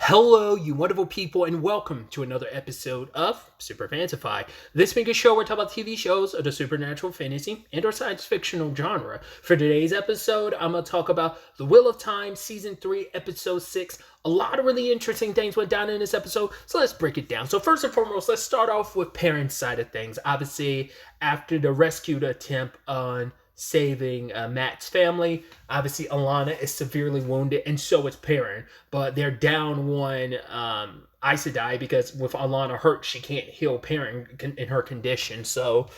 Hello, you wonderful people, and welcome to another episode of SuperFantaFi. This being a show where we talk about TV shows of the supernatural, fantasy, and or science fictional genre. For today's episode, I'm going to talk about The Wheel of Time, Season 3, Episode 6. A lot of really interesting things went down in this episode, so let's break it down. So first and foremost, let's start off with Perrin's side of things. Obviously, after the rescue attempt on saving Matt's family. Obviously, Alana is severely wounded, and so is Perrin. But they're down one Aes Sedai because with Alana hurt, she can't heal Perrin in her condition. So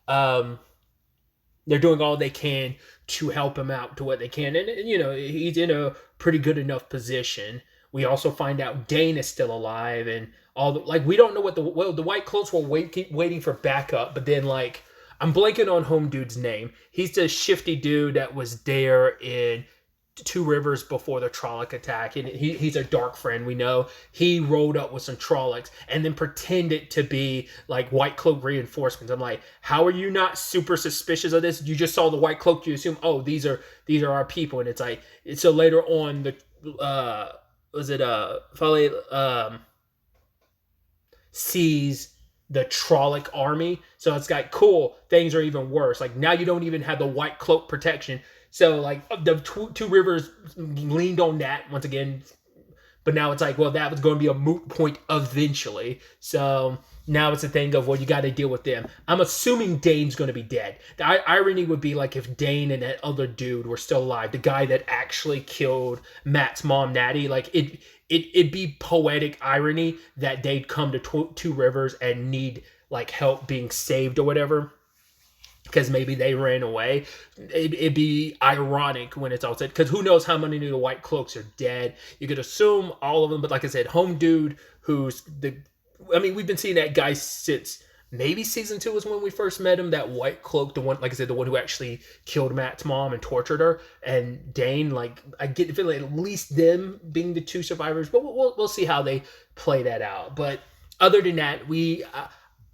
they're doing all they can to help him out to what they can. And he's in a pretty good enough position. We also find out Dane is still alive, and we don't know what the White Cloaks will keep waiting for backup, but then I'm blanking on home dude's name. He's the shifty dude that was there in Two Rivers before the Trolloc attack, and he's a dark friend. We know he rolled up with some Trollocs and then pretended to be like White Cloak reinforcements. I'm like, how are you not super suspicious of this? You just saw the White Cloak, you assume, oh, these are our people, and so later on the Fale sees the Trolloc army. So it's like, cool, things are even worse. Like, now you don't even have the White Cloak protection. So, the Two Rivers leaned on that once again. But now it's like, well, that was going to be a moot point eventually. So now it's a thing of, well, you got to deal with them. I'm assuming Dane's going to be dead. The irony would be like if Dane and that other dude were still alive, the guy that actually killed Matt's mom, Natty. It'd be poetic irony that they'd come to Two Rivers and need help being saved or whatever, because maybe they ran away. It'd be ironic when it's all said, because who knows how many of the White Cloaks are dead. You could assume all of them, but like I said, home dude we've been seeing that guy since maybe season 2 was when we first met him. That White Cloak, the one, like I said, the one who actually killed Matt's mom and tortured her. And Dane, I get the feeling at least them being the two survivors, but we'll see how they play that out. But other than that,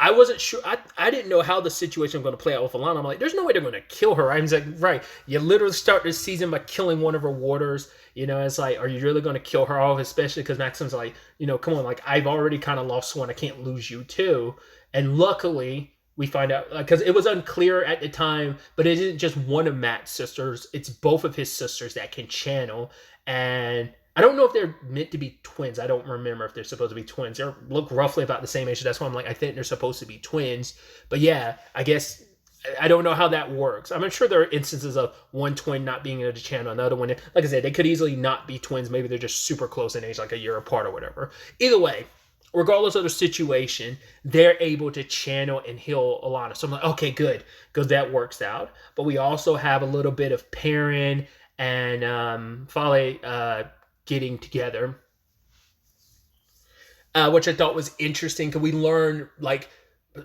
I wasn't sure. I didn't know how the situation was going to play out with Alana. I'm like, there's no way they're going to kill her. I was like, right, you literally start this season by killing one of her warders. It's like, are you really going to kill her off? Especially because Maxim's like, come on, I've already kind of lost one. I can't lose you too. And luckily, we find out, because it was unclear at the time, but it isn't just one of Matt's sisters. It's both of his sisters that can channel. And I don't know if they're meant to be twins. I don't remember if they're supposed to be twins. They look roughly about the same age. That's why I'm like, I think they're supposed to be twins. But yeah, I guess I don't know how that works. I'm sure there are instances of one twin not being able to channel another one. Like I said, they could easily not be twins. Maybe they're just super close in age, like a year apart or whatever. Either way, regardless of the situation, they're able to channel and heal Alana. So I'm like, okay, good, because that works out. But we also have a little bit of Perrin and Fale getting together, which I thought was interesting, because we learned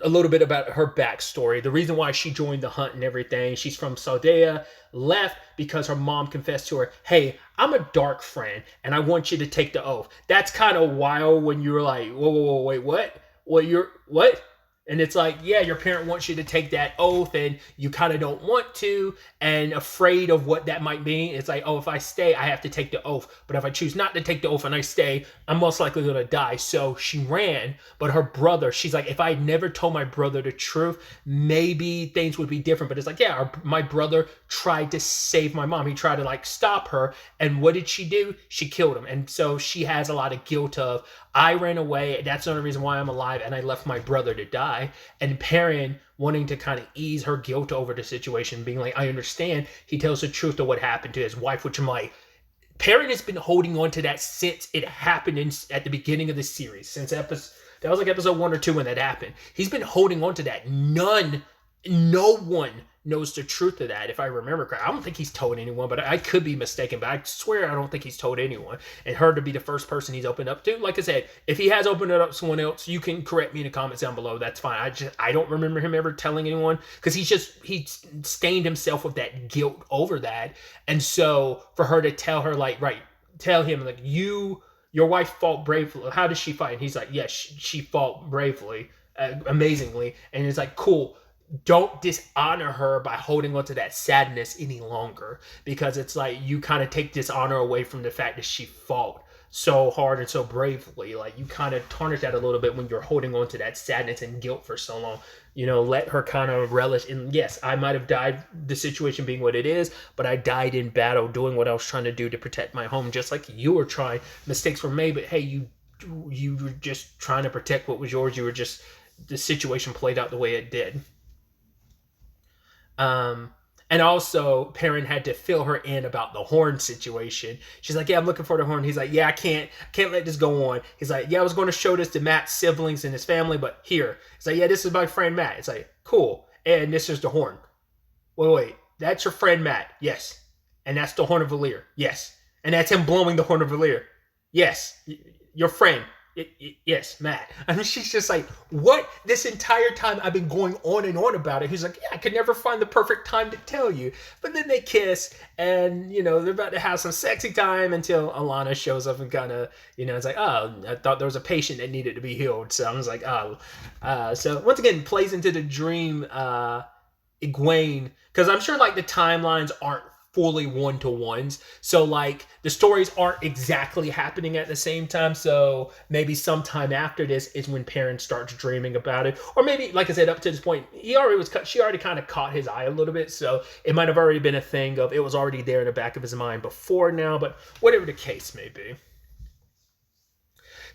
a little bit about her backstory, the reason why she joined the hunt and everything. She's from Saldea, left because her mom confessed to her, hey, I'm a dark friend and I want you to take the oath. That's kind of wild when you're like, whoa, wait, what? What? And it's like, yeah, your parent wants you to take that oath and you kind of don't want to, and afraid of what that might mean. It's like, oh, if I stay, I have to take the oath. But if I choose not to take the oath and I stay, I'm most likely going to die. So she ran, but her brother, she's like, if I had never told my brother the truth, maybe things would be different. But it's like, yeah, my brother tried to save my mom. He tried to stop her. And what did she do? She killed him. And so she has a lot of guilt of, I ran away. That's the only reason why I'm alive, and I left my brother to die. And Perrin wanting to kind of ease her guilt over the situation, being like, I understand. He tells the truth of what happened to his wife, which I'm like, Perrin has been holding on to that since it happened at the beginning of the series. Since that was episode 1 or 2 when that happened. He's been holding on to that. No one knows the truth of that, if I remember correctly. I don't think he's told anyone, but I could be mistaken. But I swear I don't think he's told anyone. And her to be the first person he's opened up to. Like I said, if he has opened it up to someone else, you can correct me in the comments down below. That's fine. I don't remember him ever telling anyone, because he stained himself with that guilt over that. And so for her to tell her, tell him, your wife fought bravely. How did she fight? And he's like, yes, she fought bravely, amazingly. And it's like, cool. Don't dishonor her by holding on to that sadness any longer, because it's like you kind of take dishonor away from the fact that she fought. so hard and so bravely. Like you kind of tarnish that a little bit when you're holding on to that sadness and guilt for so long. Let her kind of relish in, yes, I might have died, the situation being what it is, but I died in battle doing what I was trying to do to protect my home, just like you were trying. Mistakes were made, but hey, you were just trying to protect what was yours. You were just, the situation played out the way it did. Um, and also, Perrin had to fill her in about the horn situation. She's like, "Yeah, I'm looking for the horn." He's like, "Yeah, I can't let this go on." He's like, "Yeah, I was going to show this to Matt's siblings and his family, but here." He's like, "Yeah, this is my friend Matt." It's like, "Cool." And this is the horn. Wait, that's your friend Matt? Yes. And that's the horn of Valir? Yes. And that's him blowing the horn of Valir? Yes. Your friend? Yes, Matt. I mean, she's just like, what? This entire time I've been going on and on about it. He's like, yeah, I could never find the perfect time to tell you. But then they kiss, and they're about to have some sexy time until Alana shows up and kind of, it's like, oh, I thought there was a patient that needed to be healed. So I was like, oh. So once again, plays into the dream, Egwene, because I'm sure like the timelines aren't fully one-to-ones, so like the stories aren't exactly happening at the same time, so maybe sometime after this is when Perrin starts dreaming about it, or maybe, like I said, up to this point she already kind of caught his eye a little bit, so it might have already been a thing of it was already there in the back of his mind before now, but whatever the case may be.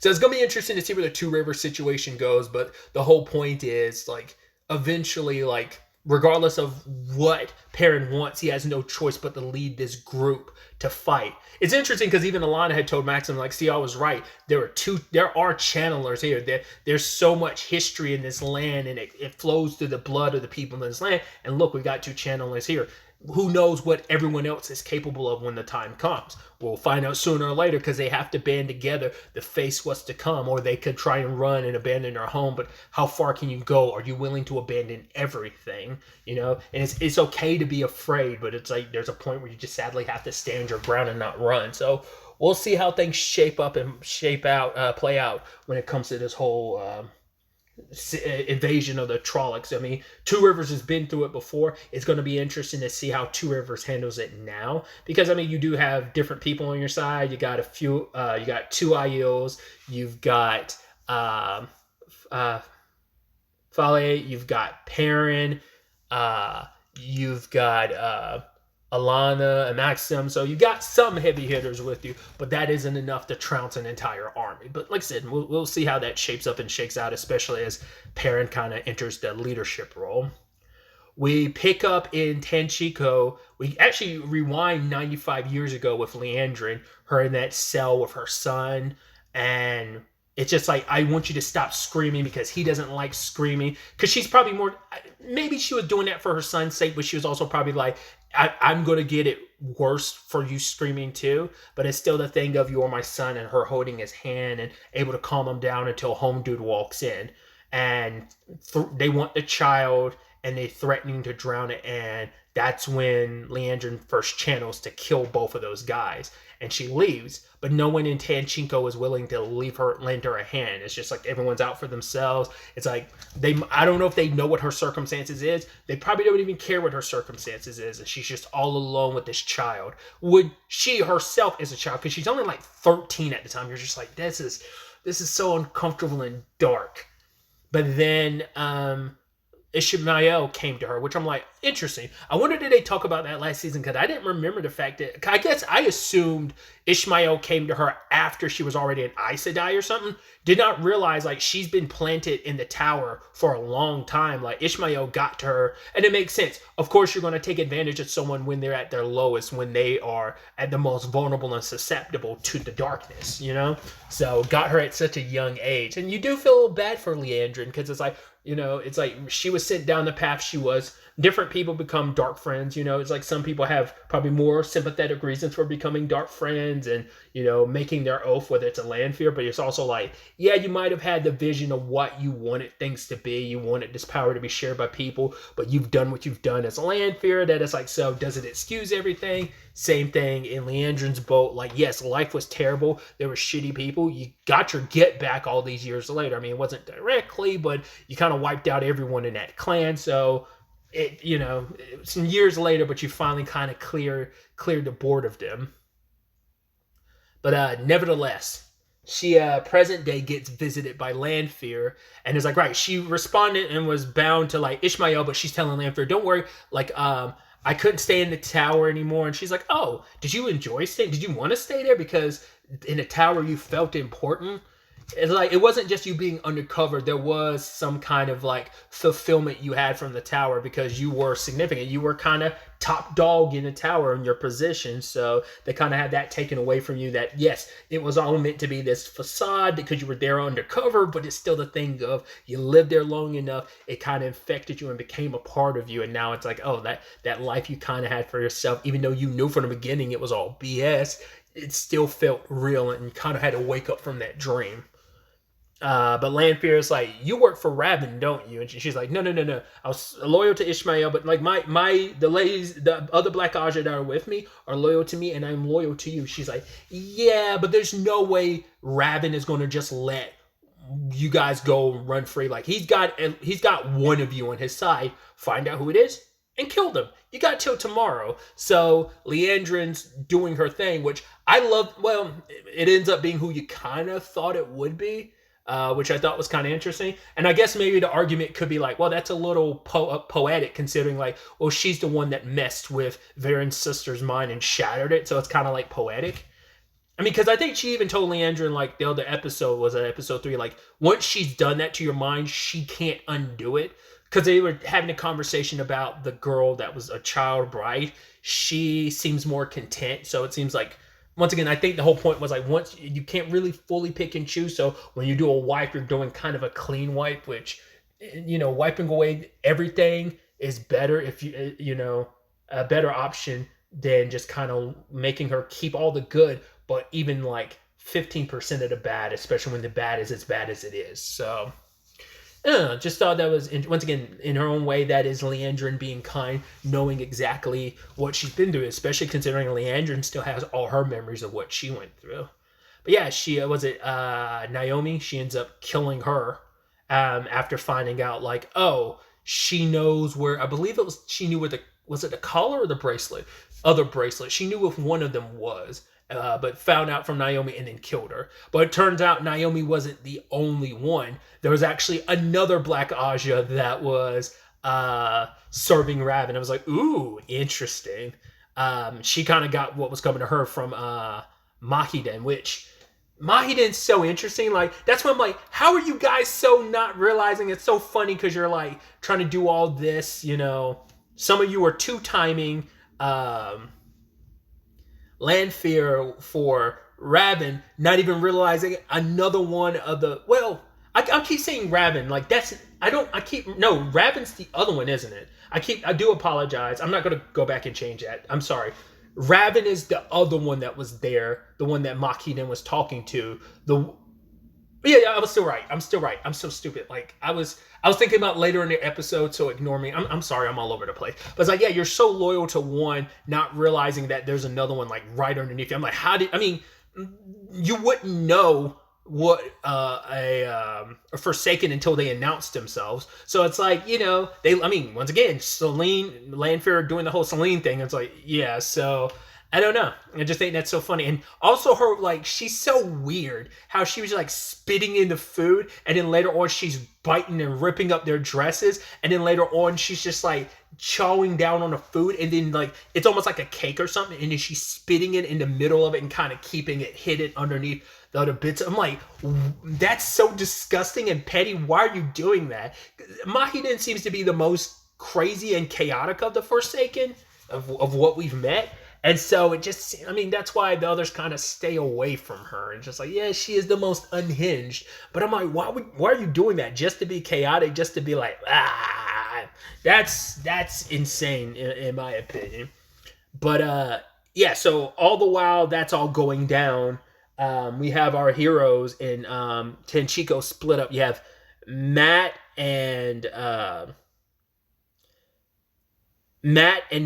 So it's gonna be interesting to see where the Two Rivers situation goes, but the whole point is like eventually, like, regardless of what Perrin wants, he has no choice but to lead this group to fight. It's interesting because even Alana had told Maxim, like, see, I was right. There are channelers here. There's so much history in this land, and it flows through the blood of the people in this land. And look, we got two channelers here. Who knows what everyone else is capable of when the time comes? We'll find out sooner or later because they have to band together to face what's to come, or they could try and run and abandon their home. But how far can you go? Are you willing to abandon everything? And it's okay to be afraid, but it's like there's a point where you just sadly have to stand your ground and not run. So we'll see how things shape up and play out when it comes to this whole invasion of the Trollocs. I mean, Two Rivers has been through it before. It's going to be interesting to see how Two Rivers handles it now, because I mean, you do have different people on your side. You got you got two Aiels, you've got Fale, you've got Perrin, you've got Alana and Maxim, so you got some heavy hitters with you, but that isn't enough to trounce an entire army. But like I said, we'll see how that shapes up and shakes out, especially as Perrin kind of enters the leadership role. We pick up in Tanchico. We actually rewind 95 years ago with Leandrin, her in that cell with her son, and it's just like, I want you to stop screaming because he doesn't like screaming. Because she's probably more, maybe she was doing that for her son's sake, but she was also probably like, I'm going to get it worse for you screaming too. But it's still the thing of you are my son, and her holding his hand and able to calm him down until Home Dude walks in. And they want the child, and they're threatening to drown it. And that's when Leandrin first channels to kill both of those guys. And she leaves, but no one in Tanchinko is willing to lend her a hand. It's just like everyone's out for themselves. It's like I don't know if they know what her circumstances is. They probably don't even care what her circumstances is. And she's just all alone with this child. Would she herself as a child, because she's only like 13 at the time. You're just like, this is so uncomfortable and dark. But then Ishmael came to her, which I'm like, interesting. I wonder, did they talk about that last season? Because I didn't remember the fact that, I guess I assumed Ishmael came to her after she was already an Aes Sedai or something. Did not realize, like, she's been planted in the tower for a long time. Like, Ishmael got to her, and it makes sense. Of course, you're going to take advantage of someone when they're at their lowest, when they are at the most vulnerable and susceptible to the darkness, So, got her at such a young age. And you do feel bad for Leandrin, because it's like, it's like she was sent down the path she was. Different people become dark friends. It's like some people have probably more sympathetic reasons for becoming dark friends and, making their oath, whether it's a land fear. But it's also like, yeah, you might have had the vision of what you wanted things to be. You wanted this power to be shared by people, but you've done what you've done as a land fear. That it's like, so does it excuse everything? Same thing in Leandrin's boat. Like, yes, life was terrible. There were shitty people. You got your get back all these years later. I mean, it wasn't directly, but you kind of wiped out everyone in that clan. So some years later, but you finally kind of cleared the board of them. But nevertheless, she present day gets visited by Lanfear and is like, right, she responded and was bound to like Ishmael, but she's telling Lanfear, don't worry, like I couldn't stay in the tower anymore. And she's like, oh, did you enjoy staying? Did you want to stay there because in the tower you felt important? It's like it wasn't just you being undercover. There was some kind of like fulfillment you had from the tower because you were significant. You were kind of top dog in the tower in your position. So they kind of had that taken away from you. That yes, it was all meant to be this facade because you were there undercover, but it's still the thing of you lived there long enough. It kind of infected you and became a part of you. And now it's like, oh, that life you kind of had for yourself, even though you knew from the beginning it was all BS, it still felt real and you kind of had to wake up from that dream. But Lanfear is like, you work for Raven, don't you? And she's like, no. I was loyal to Ishmael, but like the ladies, the other Black Aja that are with me are loyal to me, and I'm loyal to you. She's like, yeah, but there's no way Raven is going to just let you guys go run free. Like he's got one of you on his side. Find out who it is and kill them. You got till tomorrow. So Leandrin's doing her thing, which I love. Well, it ends up being who you kind of thought it would be. Which I thought was kind of interesting. And I guess maybe the argument could be like, well, that's a little poetic considering like, well, she's the one that messed with Varen's sister's mind and shattered it. So it's kind of like poetic. I mean, because I think she even told Leandrin, like the other episode was episode 3, like once she's done that to your mind, she can't undo it. Because they were having a conversation about the girl that was a child bride. She seems more content. So it seems like, once again, I think the whole point was like once you can't really fully pick and choose. So when you do a wipe, you're doing kind of a clean wipe, which, wiping away everything is better if a better option than just kind of making her keep all the good, but even like 15% of the bad, especially when the bad is as bad as it is. So just thought that was, once again, in her own way, that is Leandrin being kind, knowing exactly what she's been through, especially considering Leandrin still has all her memories of what she went through. But yeah, she, Naomi? She ends up killing her after finding out, like, oh, she knows where, I believe it was, she knew where was it the collar or the bracelet? Other bracelet. She knew if one of them was. But found out from Naomi and then killed her. But it turns out Naomi wasn't the only one. There was actually another Black Aja that was serving Raven. I was like, ooh, interesting. She kind of got what was coming to her from Mahiden, which Mahiden's so interesting. Like, that's why I'm like, how are you guys so not realizing it's so funny because you're like trying to do all this, some of you are two-timing Lanfear for Raven, not even realizing another one of the, well, I keep saying Raven, like that's, no, Raven's the other one, isn't it? I do apologize. I'm not going to go back and change that. I'm sorry. Raven is the other one that was there, the one that Makinen was talking to. Yeah, I was still right. I'm so stupid. Like I was thinking about later in the episode, so ignore me. I'm sorry, I'm all over the place. But it's like, yeah, you're so loyal to one, not realizing that there's another one like right underneath you. I'm like, you wouldn't know what a Forsaken until they announced themselves. So it's like, once again, Selene, Lanfear doing the whole Selene thing. It's like, yeah, so I don't know. I just think that's so funny. And also her, like, she's so weird how she was like spitting in the food and then later on she's biting and ripping up their dresses. And then later on she's just like chowing down on the food. And then like, it's almost like a cake or something. And then she's spitting it in the middle of it and kind of keeping it hidden underneath the other bits. I'm like, that's so disgusting and petty. Why are you doing that? Mahiden seems to be the most crazy and chaotic of the Forsaken of what we've met. And so it just, that's why the others kind of stay away from her. And just like, yeah, she is the most unhinged. But I'm like, why are you doing that? Just to be chaotic, just to be like, that's insane in my opinion. But yeah, so all the while that's all going down, we have our heroes in Tenchiko split up. You have Matt and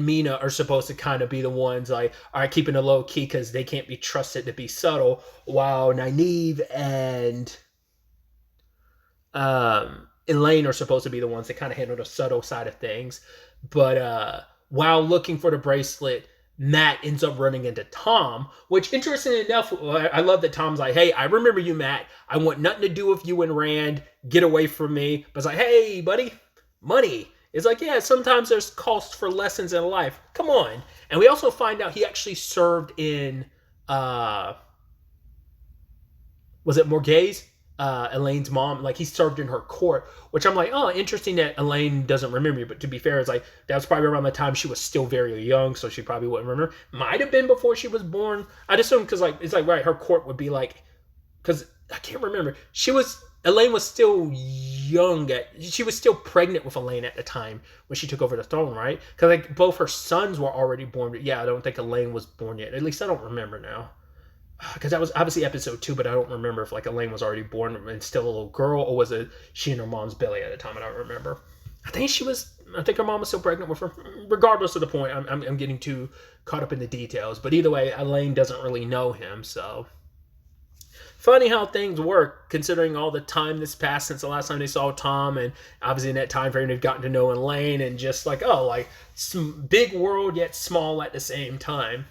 Mina are supposed to kind of be the ones like, all right, keeping a low key because they can't be trusted to be subtle, while Nynaeve and Elaine are supposed to be the ones that kind of handle the subtle side of things. But while looking for the bracelet, Matt ends up running into Tom, which, interestingly enough, I love that Tom's like, hey, I remember you, Matt. I want nothing to do with you and Rand. Get away from me. But it's like, hey, buddy, money. It's like, yeah, sometimes there's cost for lessons in life. Come on. And we also find out he actually served in, was it Morgaze? Elaine's mom, like he served in her court, which I'm like, oh, interesting that Elaine doesn't remember you. But to be fair, it's like that was probably around the time she was still very young, so she probably wouldn't remember. Might have been before she was born. I'd assume because like it's like right, her court would be like, because I can't remember. Elaine was still young. She was still pregnant with Elaine at the time when she took over the throne, right? Because like both her sons were already born. But yeah, I don't think Elaine was born yet. At least I don't remember now. Because that was obviously episode 2, but I don't remember if like Elaine was already born and still a little girl, or was it she in her mom's belly at the time? I don't remember. I think her mom was still pregnant with her. Regardless of the point, I'm getting too caught up in the details. But either way, Elaine doesn't really know him, so funny how things work, considering all the time that's passed since the last time they saw Tom, and obviously in that time frame they've gotten to know Elaine, and just like, oh, like some big world yet small at the same time.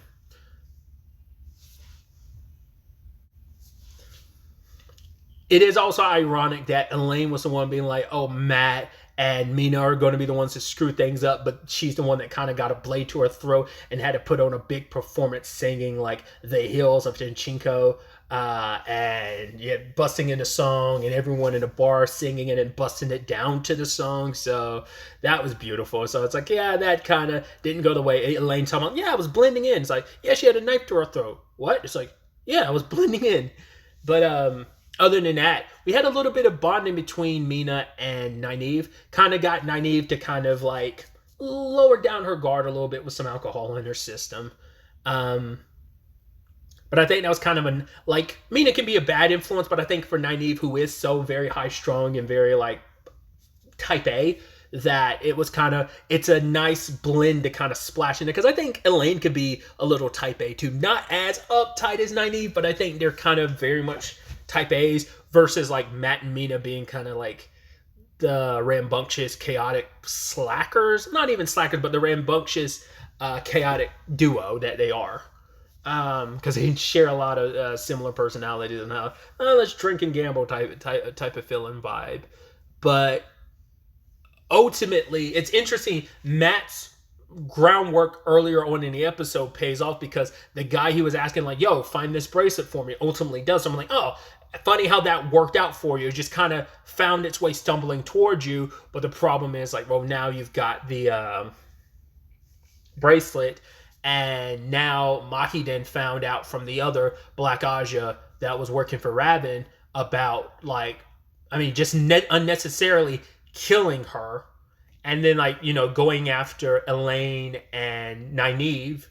It is also ironic that Elaine was the one being like, oh, Matt and Mina are going to be the ones to screw things up, but she's the one that kind of got a blade to her throat and had to put on a big performance singing like The Hills of Tinchinko, and yeah, busting into song, and everyone in the bar singing it and busting it down to the song. So that was beautiful. So it's like, yeah, that kind of didn't go the way Elaine talking about, yeah, I was blending in. It's like, yeah, she had a knife to her throat. What? It's like, yeah, I was blending in. But other than that, we had a little bit of bonding between Mina and Nynaeve. Kind of got Nynaeve to kind of like lower down her guard a little bit with some alcohol in her system. But I think that was kind of like, Mina can be a bad influence, but I think for Nynaeve, who is so very high strung and very like type A, that it's a nice blend to kind of splash in it. Because I think Elaine could be a little type A too. Not as uptight as Nynaeve, but I think they're kind of very much type A's, versus like Matt and Mina being kind of like the rambunctious, chaotic slackers. Not even slackers, but the rambunctious, chaotic duo that they are. Because they share a lot of similar personalities and how let's drink and gamble type of feeling vibe. But ultimately, it's interesting. Matt's groundwork earlier on in the episode pays off, because the guy he was asking, like, yo, find this bracelet for me, ultimately does. So I'm like, oh, funny how that worked out for you. It just kind of found its way stumbling towards you. But the problem is, like, well, now you've got the bracelet, and now Maki then found out from the other Black Aja that was working for Raven about, like, I mean, just unnecessarily killing her, and then, like, going after Elaine and Nynaeve,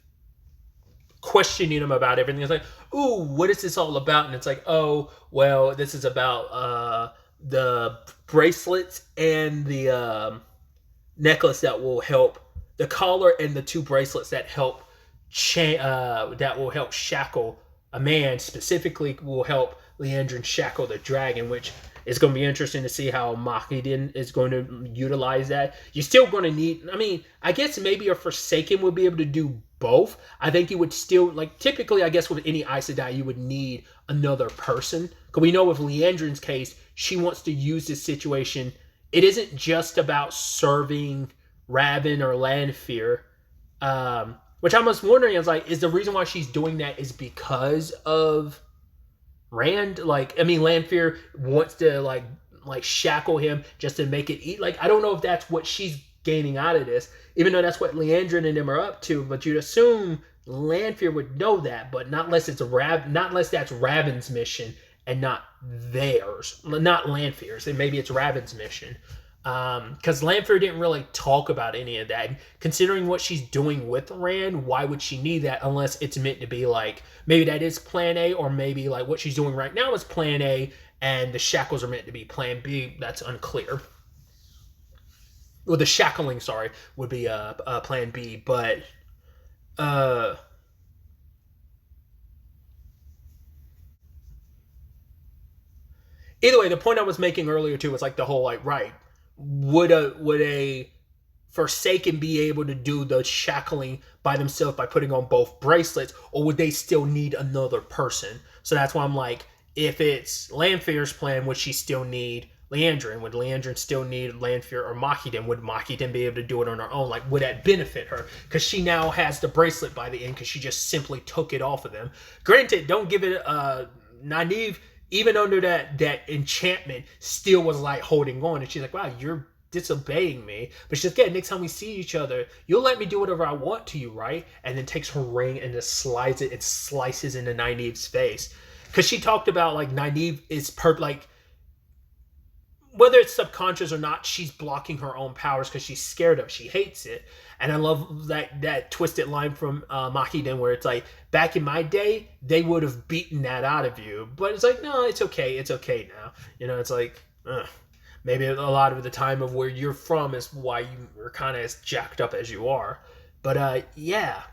questioning them about everything. It's like, ooh, what is this all about? And it's like, oh, well, this is about the bracelets and the necklace that will help, the collar and the 2 bracelets that help that will help shackle a man. Specifically, will help Leandrin shackle the dragon, which it's going to be interesting to see how Makiden is going to utilize that. You're still going to need, I mean, I guess maybe a Forsaken would be able to do both. I think you would still, like, typically, I guess with any Aes Sedai, you would need another person. Because we know with Leandrin's case, she wants to use this situation. It isn't just about serving Raven or Lanfear. Which I was wondering, is the reason why she's doing that is because of Rand? Like, I mean, Lanfear wants to like shackle him just to make it eat. Like, I don't know if that's what she's gaining out of this, even though that's what Leandrin and them are up to. But you'd assume Lanfear would know that, but not unless that's Raven's mission and not theirs, not Lanfear's. And maybe it's Raven's mission. Because Lanfear didn't really talk about any of that. Considering what she's doing with Rand, why would she need that unless it's meant to be like, maybe that is plan A, or maybe like what she's doing right now is plan A and the shackles are meant to be plan B. That's unclear. Well, the shackling, sorry, would be plan B, but either way, the point I was making earlier too was like the whole, like, right, would a Forsaken be able to do the shackling by themselves by putting on both bracelets, or would they still need another person? So that's why I'm like, if it's Lanfear's plan, would she still need Leandrin? Would Leandrin still need Lanfear or Makiden? Would Makiden be able to do it on her own? Like, would that benefit her? Because she now has the bracelet by the end because she just simply took it off of them. Granted, don't give it Nynaeve, even under that enchantment, still was like holding on. And she's like, wow, you're disobeying me. But she's like, yeah, next time we see each other, you'll let me do whatever I want to you, right? And then takes her ring and just slides it and slices into Nynaeve's face. Because she talked about like Nynaeve is like, whether it's subconscious or not, she's blocking her own powers because she's scared of it. She hates it. And I love that twisted line from Makiden where it's like, back in my day, they would have beaten that out of you. But it's like, no, it's okay. It's okay now. You know, it's like, maybe a lot of the time of where you're from is why you are kind of as jacked up as you are. But yeah.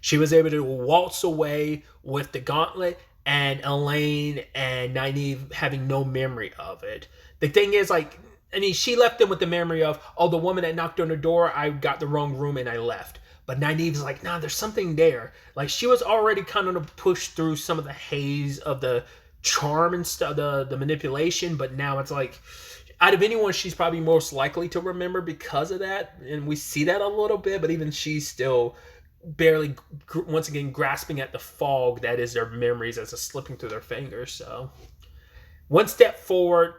She was able to waltz away with the gauntlet, and Elaine and Nynaeve having no memory of it. The thing is, like, I mean, she left them with the memory of, oh, the woman that knocked on the door, I got the wrong room and I left. But Nynaeve's like, nah, there's something there. Like, she was already kind of pushed through some of the haze of the charm and stuff, the manipulation, but now it's like, out of anyone, she's probably most likely to remember because of that. And we see that a little bit, but even she's still barely, once again, grasping at the fog that is their memories as it's slipping through their fingers. So one step forward,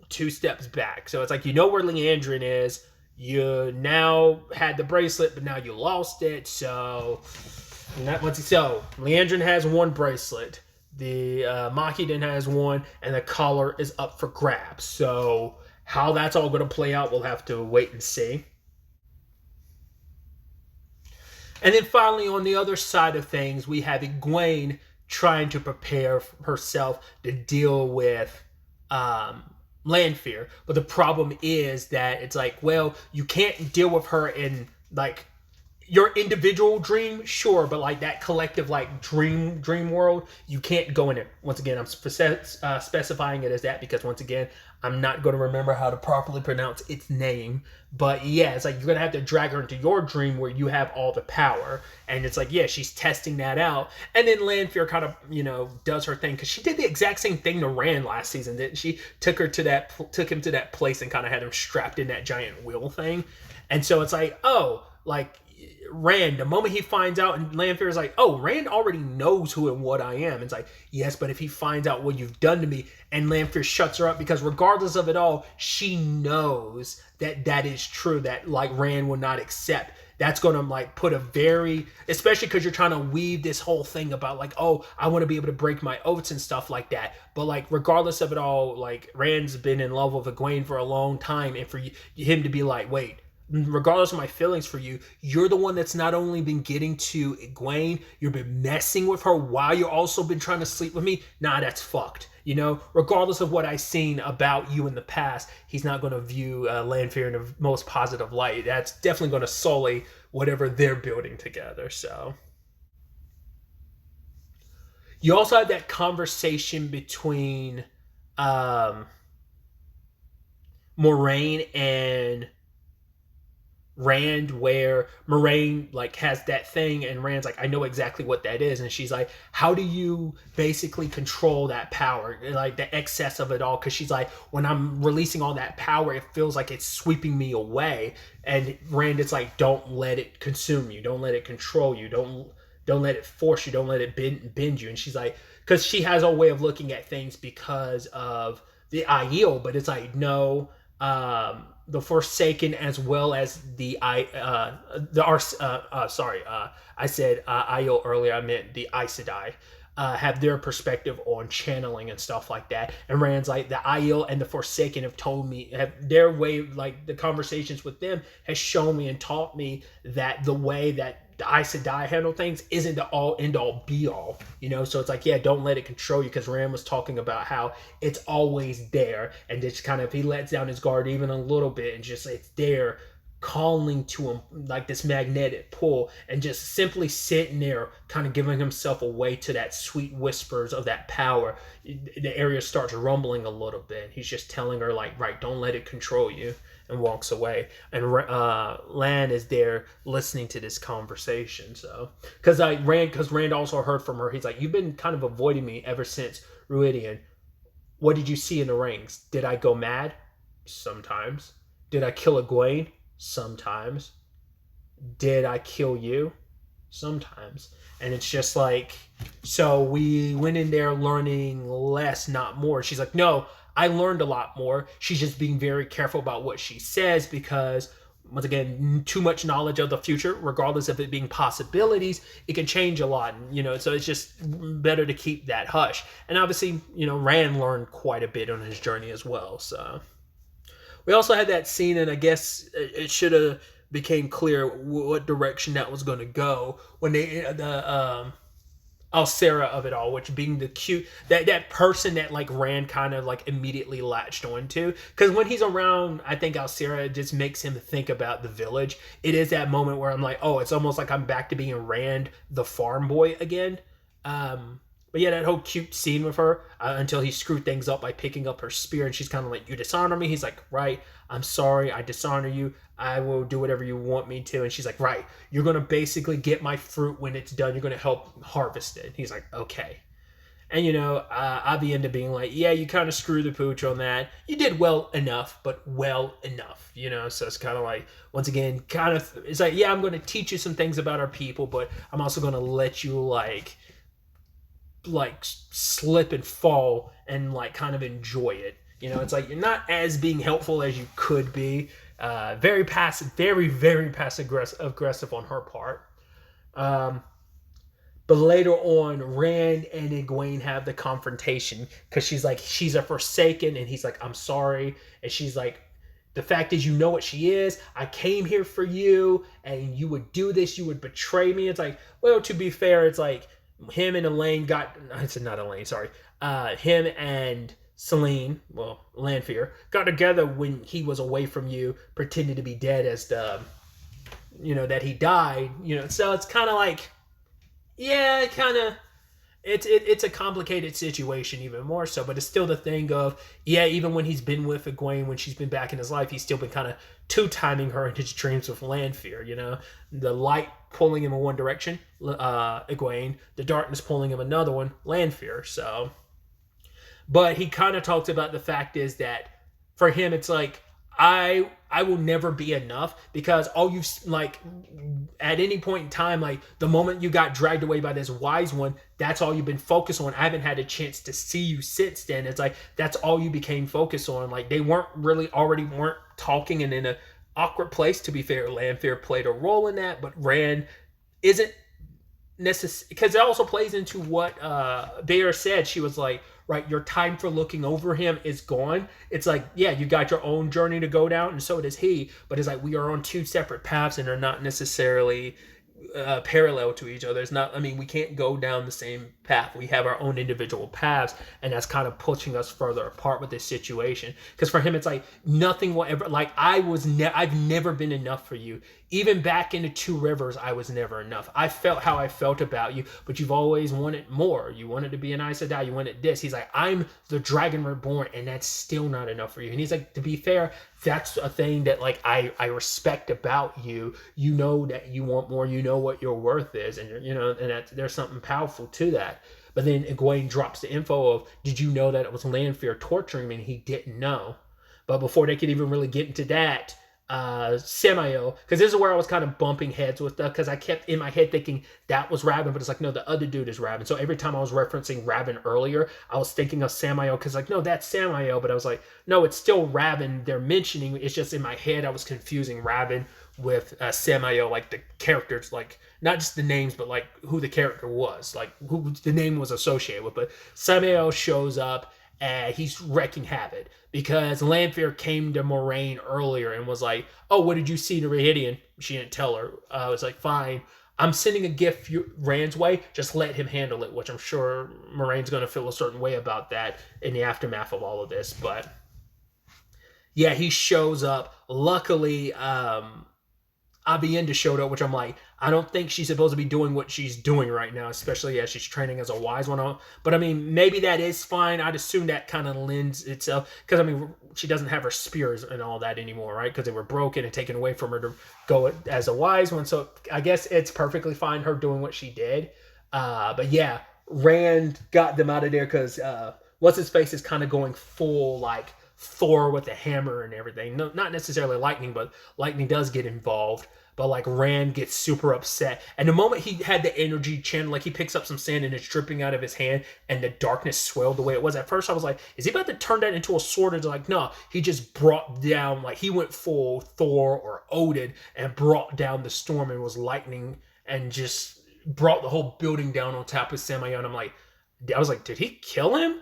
two steps back. So it's like, you know where Leandrin is. You now had the bracelet, but now you lost it. So Leandrin has one bracelet. The Makiden has one, and the collar is up for grabs. So how that's all going to play out, we'll have to wait and see. And then finally, on the other side of things, we have Egwene trying to prepare herself to deal with Lanfear. But the problem is that it's like, well, you can't deal with her in like your individual dream, sure, but like that collective like dream world, you can't go in it. Once again, I'm specifying it as that because once again, I'm not going to remember how to properly pronounce its name. But yeah, it's like you're going to have to drag her into your dream where you have all the power. And it's like, yeah, she's testing that out. And then Lanfear kind of, you know, does her thing because she did the exact same thing to Rand last season, didn't she? Took him to that place and kind of had him strapped in that giant wheel thing. And so it's like, oh, like Rand, the moment he finds out, and Lanfear is like, oh, Rand already knows who and what I am. And it's like, yes, but if he finds out what you've done to me, and Lanfear shuts her up because regardless of it all, she knows that is true, that like Rand will not accept. That's going to like put a very, especially because you're trying to weave this whole thing about like, oh, I want to be able to break my oaths and stuff like that. But like, regardless of it all, like Rand's been in love with Egwene for a long time. And for him to be like, wait, regardless of my feelings for you, you're the one that's not only been getting to Egwene, you've been messing with her while you're also been trying to sleep with me. Nah, that's fucked. You know, regardless of what I've seen about you in the past, he's not going to view Lanfear in the most positive light. That's definitely going to sully whatever they're building together. So you also had that conversation between Moraine and Rand where Moraine like has that thing and Rand's like, I know exactly what that is. And she's like, how do you basically control that power? Like the excess of it all. Cause she's like, when I'm releasing all that power, it feels like it's sweeping me away. And Rand is like, don't let it consume you. Don't let it control you. Don't let it force you. Don't let it bend you. And she's like, cause she has a way of looking at things because of the Aiel, but it's like, no, the Forsaken as well as I said Aiel earlier. I meant the Aes Sedai. Have their perspective on channeling and stuff like that. And Rand's like, the Aiel and the Forsaken have told me, have their way, like the conversations with them has shown me and taught me that the way that the Aes Sedai handle things isn't the all end all be all, you know. So it's like, yeah, don't let it control you, because Rand was talking about how it's always there, and just kind of, if he lets down his guard even a little bit and just it's there, calling to him like this magnetic pull, and just simply sitting there kind of giving himself away to that sweet whispers of that power. The area starts rumbling a little bit. He's just telling her like, right, don't let it control you, and walks away. And Lan is there listening to this conversation. So because Rand also heard from her, he's like, you've been kind of avoiding me ever since Ruidian. What did you see in the rings? Did I go mad? Sometimes. Did I kill Egwene? Sometimes. Did I kill you? Sometimes. And it's just like, so we went in there learning less, not more. She's like, no, I learned a lot more. She's just being very careful about what she says because, once again, too much knowledge of the future, regardless of it being possibilities, it can change a lot. And, so it's just better to keep that hush. And obviously, Rand learned quite a bit on his journey as well. So we also had that scene, and I guess it should have became clear what direction that was going to go when the Alcera of it all, which being the cute that person that like Rand kind of like immediately latched onto, because when he's around, I think Alcera just makes him think about the village. It is that moment where I'm like, oh, it's almost like I'm back to being Rand the farm boy again. But yeah, that whole cute scene with her until he screwed things up by picking up her spear, and she's kind of like, you dishonor me? He's like, right, I'm sorry, I dishonor you. I will do whatever you want me to. And she's like, right, you're going to basically get my fruit when it's done. You're going to help harvest it. He's like, okay. And, Avi ended up being like, yeah, you kind of screwed the pooch on that. You did well enough, but well enough, So it's kind of like, once again, it's like, yeah, I'm going to teach you some things about our people, but I'm also going to let you like slip and fall and like kind of enjoy it. It's like you're not as being helpful as you could be. Very passive, very, very passive aggressive on her part. But later on, Rand and Egwene have the confrontation because she's like, she's a Forsaken, and he's like, I'm sorry. And she's like, the fact is, you know what she is. I came here for you, and you would do this. You would betray me. It's like, well, to be fair, it's like him and Elaine him and Selene, Lanfear, got together when he was away from you, pretended to be dead as that he died, so it's kind of like, yeah, it's a complicated situation even more so, but it's still the thing of, yeah, even when he's been with Egwene, when she's been back in his life, he's still been kind of two-timing her in his dreams with Lanfear, the light pulling him in one direction, Egwene, the darkness pulling him another one, Lanfear, so. But he kind of talks about the fact is that for him, it's like, I will never be enough because all you like at any point in time, like the moment you got dragged away by this wise one, that's all you've been focused on. I haven't had a chance to see you since then. It's like, that's all you became focused on. Like they weren't talking and in an awkward place. To be fair, Lanfear played a role in that, but Rand isn't necessary because it also plays into what Bear said. She was like, right, your time for looking over him is gone. It's like, yeah, you got your own journey to go down, and so does he. But it's like we are on two separate paths, and they're not necessarily parallel to each other. It's not. I mean, we can't go down the same path. We have our own individual paths, and that's kind of pushing us further apart with this situation. Because for him, it's like nothing will ever. Like I've never been enough for you. Even back in the Two Rivers, I was never enough. I felt how I felt about you, but you've always wanted more. You wanted to be an Aes Sedai. You wanted this. He's like, I'm the Dragon Reborn, and that's still not enough for you. And he's like, to be fair, that's a thing that like I respect about you. You know that you want more. You know what your worth is, and and that there's something powerful to that. But then Egwene drops the info of, did you know that it was Lanfear torturing me? And he didn't know. But before they could even really get into that, Samael, because this is where I was kind of bumping heads with stuff, because I kept in my head thinking that was Rabin, but it's like, no, the other dude is Rabin. So every time I was referencing Rabin earlier, I was thinking of Samael, because like, no, that's Samael, but I was like, no, it's still Rabin they're mentioning. It's just in my head I was confusing Rabin with Samael, like the characters, like not just the names, but like who the character was, like who the name was associated with. But Samael shows up and he's wrecking havoc because Lanfear came to Moraine earlier and was like, oh, what did you see to Rahidian? She didn't tell her. I was like, fine, I'm sending a gift Rand's way, just let him handle it, which I'm sure Moraine's going to feel a certain way about that in the aftermath of all of this. But yeah, he shows up. Luckily, Abienda showed up, which I'm like, I don't think she's supposed to be doing what she's doing right now, especially as she's training as a wise one. But I mean, maybe that is fine. I'd assume that kind of lends itself, because I mean, she doesn't have her spears and all that anymore, right? Because they were broken and taken away from her to go as a wise one. So I guess it's perfectly fine her doing what she did. But yeah, Rand got them out of there because what's his face is kind of going full like Thor with a hammer and everything. No, not necessarily lightning, but lightning does get involved. But like Rand gets super upset. And the moment he had the energy channel, like he picks up some sand and it's dripping out of his hand and the darkness swelled the way it was. At first I was like, is he about to turn that into a sword? It's like, no, he just brought down, like he went full Thor or Odin and brought down the storm and was lightning and just brought the whole building down on top of Samael. I'm like, I was like, did he kill him?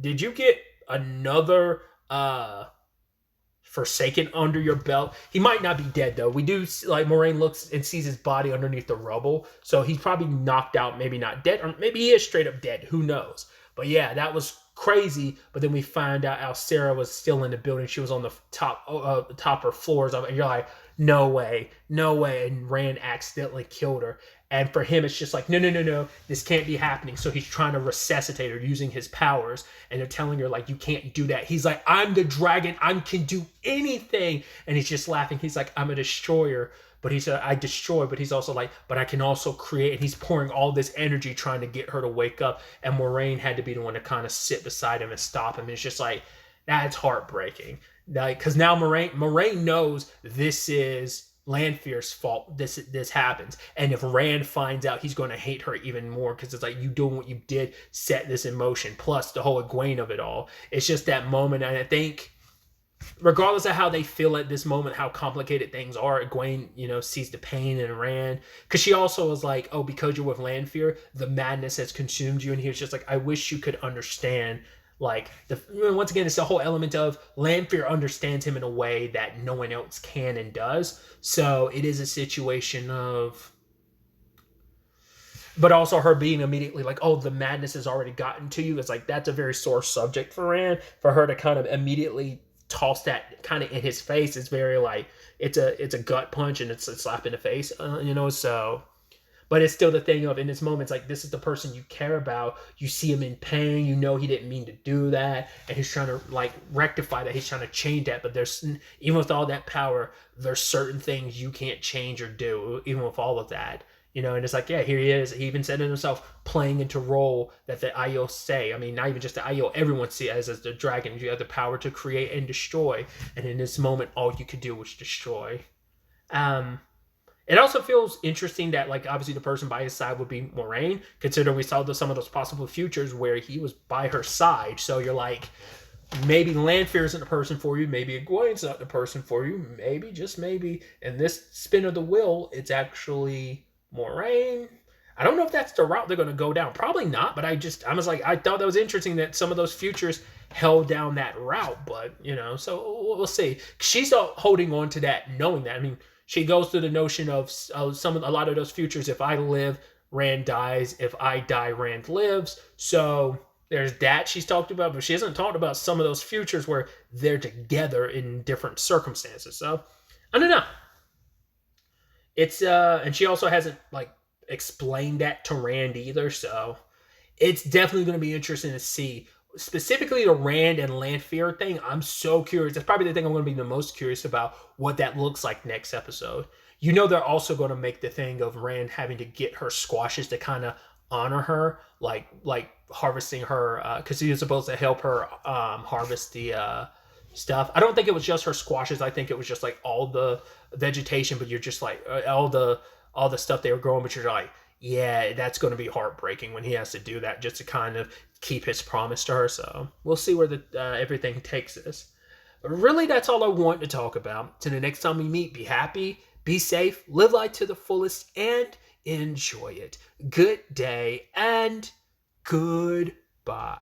Did you get another Forsaken under your belt? He might not be dead though. We do like Moraine looks and sees his body underneath the rubble, so he's probably knocked out, maybe not dead, or maybe he is straight up dead. Who knows? But yeah, that was crazy. But then we find out Alcera was still in the building. She was on the top or floors of it. And you're like, no way, no way. And Rand accidentally killed her. And for him, it's just like, no, this can't be happening. So he's trying to resuscitate her using his powers. And they're telling her, like, you can't do that. He's like, I'm the dragon. I can do anything. And he's just laughing. He's like, I'm a destroyer. But he said, I destroy. But he's also like, but I can also create. And he's pouring all this energy trying to get her to wake up. And Moraine had to be the one to kind of sit beside him and stop him. And it's just like, that's heartbreaking. Like, because now Moraine knows this is Lanfear's fault. This happens, and if Rand finds out, he's going to hate her even more, because it's like, you doing what you did set this in motion. Plus the whole Egwene of it all. It's just that moment, and I think, regardless of how they feel at this moment, how complicated things are, Egwene, sees the pain in Rand, because she also was like, oh, because you're with Lanfear, the madness has consumed you, and he was just like, I wish you could understand. Like, once again, it's the whole element of Lanfear understands him in a way that no one else can and does. So it is a situation of, but also her being immediately like, oh, the madness has already gotten to you. It's like, that's a very sore subject for Rand. For her to kind of immediately toss that kind of in his face is very like, it's a gut punch and it's a slap in the face, so. But it's still the thing of, in this moment, it's like, this is the person you care about. You see him in pain. You know he didn't mean to do that. And he's trying to, like, rectify that. He's trying to change that. But there's, even with all that power, there's certain things you can't change or do, even with all of that. And it's like, yeah, here he is. He even said it himself, playing into role that the Aiel say. I mean, not even just the Aiel. Everyone sees as the dragon. You have the power to create and destroy. And in this moment, all you could do was destroy. It also feels interesting that, like, obviously the person by his side would be Moraine, considering we saw some of those possible futures where he was by her side. So you're like, maybe Lanfear isn't the person for you. Maybe Egwene's not the person for you. Maybe, just maybe, in this spin of the wheel, it's actually Moraine. I don't know if that's the route they're going to go down. Probably not, but I was like, I thought that was interesting that some of those futures held down that route. But, so we'll see. She's holding on to that, knowing that. I mean, she goes through the notion of a lot of those futures. If I live, Rand dies. If I die, Rand lives. So there's that she's talked about, but she hasn't talked about some of those futures where they're together in different circumstances. So I don't know. It's and she also hasn't like explained that to Rand either. So it's definitely going to be interesting to see. Specifically the Rand and Lanfear thing, I'm so curious. That's probably the thing I'm going to be the most curious about, what that looks like next episode. They're also going to make the thing of Rand having to get her squashes to kind of honor her, like harvesting her, because he was supposed to help her harvest the stuff. I don't think it was just her squashes. I think it was just like all the vegetation, but you're just like all the stuff they were growing, but you're like, yeah, that's going to be heartbreaking when he has to do that just to kind of keep his promise to her. So we'll see where everything takes us. But really, that's all I want to talk about. Till the next time we meet, be happy, be safe, live life to the fullest, and enjoy it. Good day and goodbye.